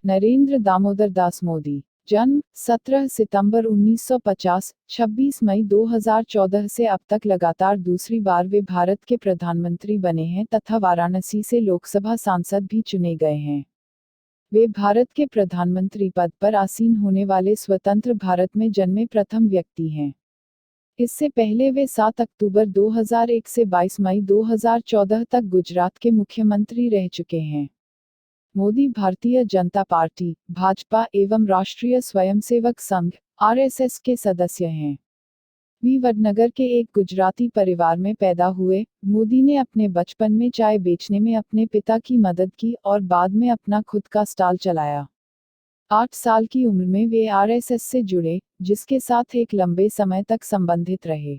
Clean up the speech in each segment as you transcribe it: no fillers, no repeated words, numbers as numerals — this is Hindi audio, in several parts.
नरेंद्र दामोदर दास मोदी। जन्म 17 सितंबर 1950, 26 मई 2014 से अब तक लगातार दूसरी बार वे भारत के प्रधानमंत्री बने हैं तथा वाराणसी से लोकसभा सांसद भी चुने गए हैं। वे भारत के प्रधानमंत्री पद पर आसीन होने वाले स्वतंत्र भारत में जन्मे प्रथम व्यक्ति हैं। इससे पहले वे 7 अक्टूबर 2001 से 22 मई 2014 तक गुजरात के मुख्यमंत्री रह चुके हैं। मोदी भारतीय जनता पार्टी, भाजपा एवं राष्ट्रीय स्वयंसेवक संघ (आरएसएस) के सदस्य हैं। वी वडनगर के एक गुजराती परिवार में पैदा हुए, मोदी ने अपने बचपन में चाय बेचने में अपने पिता की मदद की और बाद में अपना खुद का स्टॉल चलाया। 8 साल की उम्र में वे आरएसएस से जुड़े, जिसके साथ एक लंबे समय तक संबंधित रहे।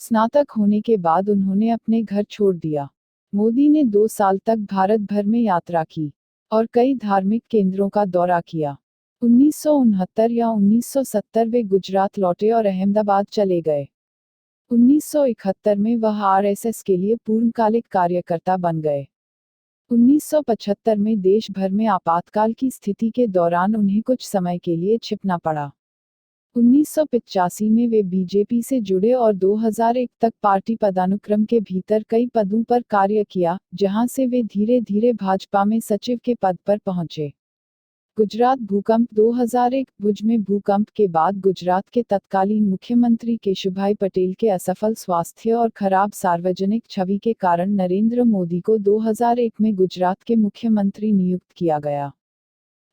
स्नातक होने के बाद उन्होंने अपने घर छोड़ दिया। मोदी ने 2 साल तक भारत भर में यात्रा की और कई धार्मिक केंद्रों का दौरा किया। 1969 या 1970 वे गुजरात लौटे और अहमदाबाद चले गए। 1971 में वह आरएसएस के लिए पूर्णकालिक कार्यकर्ता बन गए। 1975 में देश भर में आपातकाल की स्थिति के दौरान उन्हें कुछ समय के लिए छिपना पड़ा। 1985 में वे बीजेपी से जुड़े और 2001 तक पार्टी पदानुक्रम के भीतर कई पदों पर कार्य किया, जहां से वे धीरे धीरे भाजपा में सचिव के पद पर पहुंचे। गुजरात भूकंप 2001 भुज में भूकंप के बाद गुजरात के तत्कालीन मुख्यमंत्री केशुभाई पटेल के असफल स्वास्थ्य और खराब सार्वजनिक छवि के कारण नरेंद्र मोदी को 2001 में गुजरात के मुख्यमंत्री नियुक्त किया गया।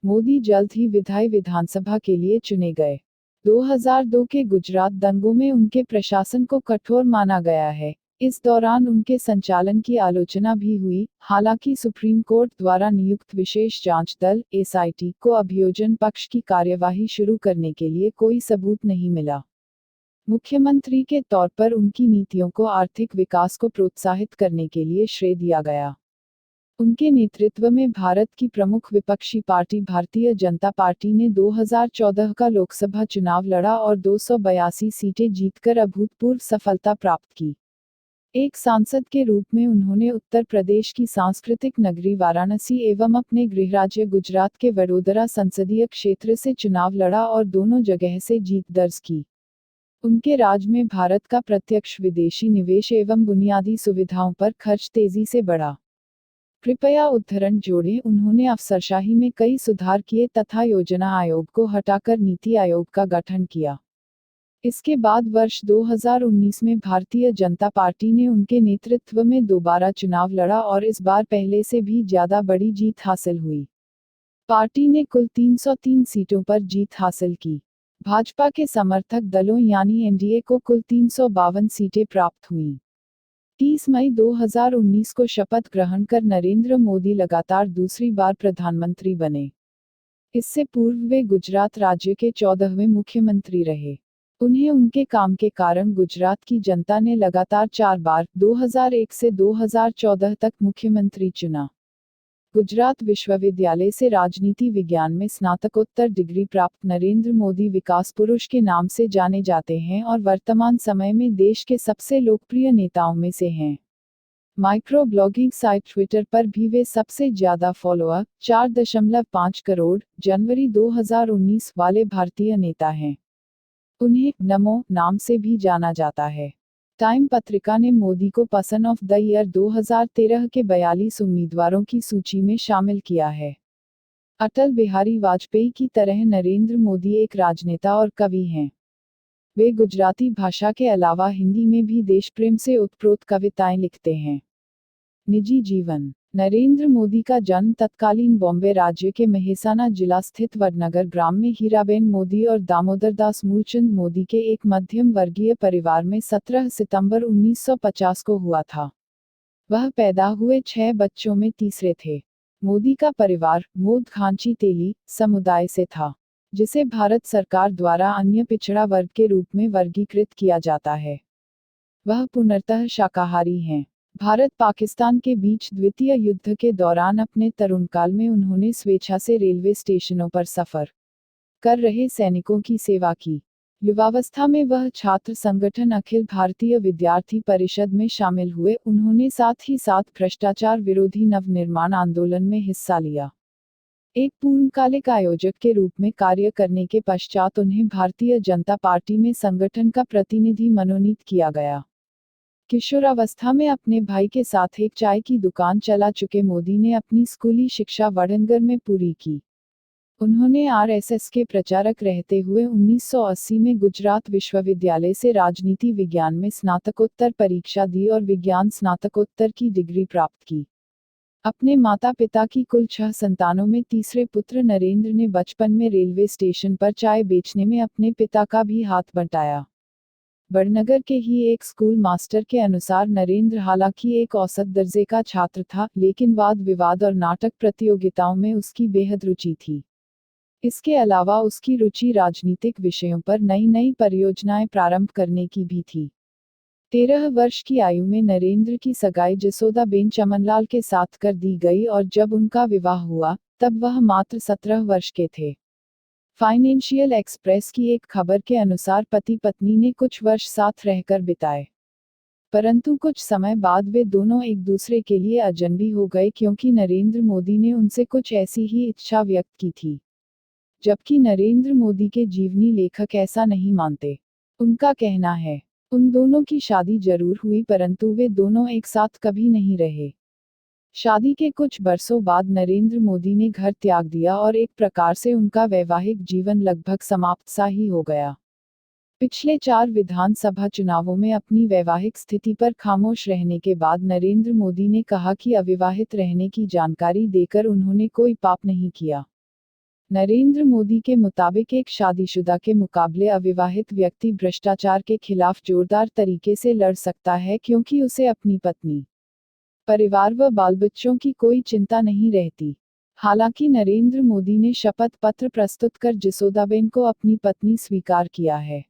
मोदी जल्द ही विधानसभा के लिए चुने गए। 2002 के गुजरात दंगों में उनके प्रशासन को कठोर माना गया है। इस दौरान उनके संचालन की आलोचना भी हुई, हालांकि सुप्रीम कोर्ट द्वारा नियुक्त विशेष जांच दल (एसआईटी) को अभियोजन पक्ष की कार्यवाही शुरू करने के लिए कोई सबूत नहीं मिला। मुख्यमंत्री के तौर पर उनकी नीतियों को आर्थिक विकास को प्रोत्साहित करने के लिए श्रेय दिया गया। उनके नेतृत्व में भारत की प्रमुख विपक्षी पार्टी भारतीय जनता पार्टी ने 2014 का लोकसभा चुनाव लड़ा और 282 सीटें जीतकर अभूतपूर्व सफलता प्राप्त की। एक सांसद के रूप में उन्होंने उत्तर प्रदेश की सांस्कृतिक नगरी वाराणसी एवं अपने गृह राज्य गुजरात के वडोदरा संसदीय क्षेत्र से चुनाव लड़ा और दोनों जगह से जीत दर्ज की। उनके राज में भारत का प्रत्यक्ष विदेशी निवेश एवं बुनियादी सुविधाओं पर खर्च तेजी से बढ़ा। कृपया उद्धरण जोड़ें। उन्होंने अफसरशाही में कई सुधार किए तथा योजना आयोग को हटाकर नीति आयोग का गठन किया। इसके बाद वर्ष 2019 में भारतीय जनता पार्टी ने उनके नेतृत्व में दोबारा चुनाव लड़ा और इस बार पहले से भी ज्यादा बड़ी जीत हासिल हुई। पार्टी ने कुल 303 सीटों पर जीत हासिल की। भाजपा के समर्थक दलों यानी एनडीए को कुल 352 सीटें प्राप्त हुईं। 30 मई 2019 को शपथ ग्रहण कर नरेंद्र मोदी लगातार दूसरी बार प्रधानमंत्री बने। इससे पूर्व वे गुजरात राज्य के 14वें मुख्यमंत्री रहे। उन्हें उनके काम के कारण गुजरात की जनता ने लगातार 4 बार 2001 से 2014 तक मुख्यमंत्री चुना। गुजरात विश्वविद्यालय से राजनीति विज्ञान में स्नातकोत्तर डिग्री प्राप्त नरेंद्र मोदी विकास पुरुष के नाम से जाने जाते हैं और वर्तमान समय में देश के सबसे लोकप्रिय नेताओं में से हैं। माइक्रो ब्लॉगिंग साइट ट्विटर पर भी वे सबसे ज्यादा फॉलोअर 4.5 करोड़ जनवरी 2019 वाले भारतीय नेता हैं। उन्हें नमो नाम से भी जाना जाता है। टाइम पत्रिका ने मोदी को पर्सन ऑफ द ईयर 2013 के 42 उम्मीदवारों की सूची में शामिल किया है। अटल बिहारी वाजपेयी की तरह नरेंद्र मोदी एक राजनेता और कवि हैं। वे गुजराती भाषा के अलावा हिंदी में भी देश प्रेम से ओतप्रोत कविताएं लिखते हैं। निजी जीवन। नरेंद्र मोदी का जन्म तत्कालीन बॉम्बे राज्य के मेहसाना जिला स्थित वडनगर ग्राम में हीराबेन मोदी और दामोदर दास मूलचंद मोदी के एक मध्यम वर्गीय परिवार में 17 सितंबर 1950 को हुआ था। वह पैदा हुए 6 बच्चों में तीसरे थे। मोदी का परिवार मोद खांची तेली समुदाय से था, जिसे भारत सरकार द्वारा अन्य पिछड़ा वर्ग के रूप में वर्गीकृत किया जाता है। वह पूर्णतः शाकाहारी हैं। भारत पाकिस्तान के बीच द्वितीय युद्ध के दौरान अपने तरुणकाल में उन्होंने स्वेच्छा से रेलवे स्टेशनों पर सफर कर रहे सैनिकों की सेवा की। युवावस्था में वह छात्र संगठन अखिल भारतीय विद्यार्थी परिषद में शामिल हुए। उन्होंने साथ ही साथ भ्रष्टाचार विरोधी नवनिर्माण आंदोलन में हिस्सा लिया। एक पूर्णकालिक आयोजक के रूप में कार्य करने के पश्चात उन्हें भारतीय जनता पार्टी में संगठन का प्रतिनिधि मनोनीत किया गया। किशोरावस्था में अपने भाई के साथ एक चाय की दुकान चला चुके मोदी ने अपनी स्कूली शिक्षा वडनगर में पूरी की। उन्होंने आरएसएस के प्रचारक रहते हुए 1980 में गुजरात विश्वविद्यालय से राजनीति विज्ञान में स्नातकोत्तर परीक्षा दी और विज्ञान स्नातकोत्तर की डिग्री प्राप्त की। अपने माता पिता की कुल 6 संतानों में तीसरे पुत्र नरेंद्र ने बचपन में रेलवे स्टेशन पर चाय बेचने में अपने पिता का भी हाथ बंटाया। वडनगर के ही एक स्कूल मास्टर के अनुसार नरेंद्र हालांकि एक औसत दर्जे का छात्र था, लेकिन वाद विवाद और नाटक प्रतियोगिताओं में उसकी बेहद रुचि थी। इसके अलावा उसकी रुचि राजनीतिक विषयों पर नई नई परियोजनाएं प्रारंभ करने की भी थी। 13 वर्ष की आयु में नरेंद्र की सगाई जसोदाबेन चमनलाल के साथ कर दी गई और जब उनका विवाह हुआ तब वह मात्र 17 वर्ष के थे। फाइनेंशियल एक्सप्रेस की एक खबर के अनुसार पति पत्नी ने कुछ वर्ष साथ रहकर बिताए, परंतु कुछ समय बाद वे दोनों एक दूसरे के लिए अजनबी हो गए क्योंकि नरेंद्र मोदी ने उनसे कुछ ऐसी ही इच्छा व्यक्त की थी, जबकि नरेंद्र मोदी के जीवनी लेखक ऐसा नहीं मानते। उनका कहना है, उन दोनों की शादी जरूर हुई परंतु वे दोनों एक साथ कभी नहीं रहे। शादी के कुछ बरसों बाद नरेंद्र मोदी ने घर त्याग दिया और एक प्रकार से उनका वैवाहिक जीवन लगभग समाप्त सा ही हो गया। पिछले 4 विधानसभा चुनावों में अपनी वैवाहिक स्थिति पर खामोश रहने के बाद नरेंद्र मोदी ने कहा कि अविवाहित रहने की जानकारी देकर उन्होंने कोई पाप नहीं किया। नरेंद्र मोदी के मुताबिक एक शादीशुदा के मुकाबले अविवाहित व्यक्ति भ्रष्टाचार के खिलाफ जोरदार तरीके से लड़ सकता है क्योंकि उसे अपनी पत्नी, परिवार व बाल बच्चों की कोई चिंता नहीं रहती। हालांकि नरेंद्र मोदी ने शपथ पत्र प्रस्तुत कर जसोदाबेन को अपनी पत्नी स्वीकार किया है।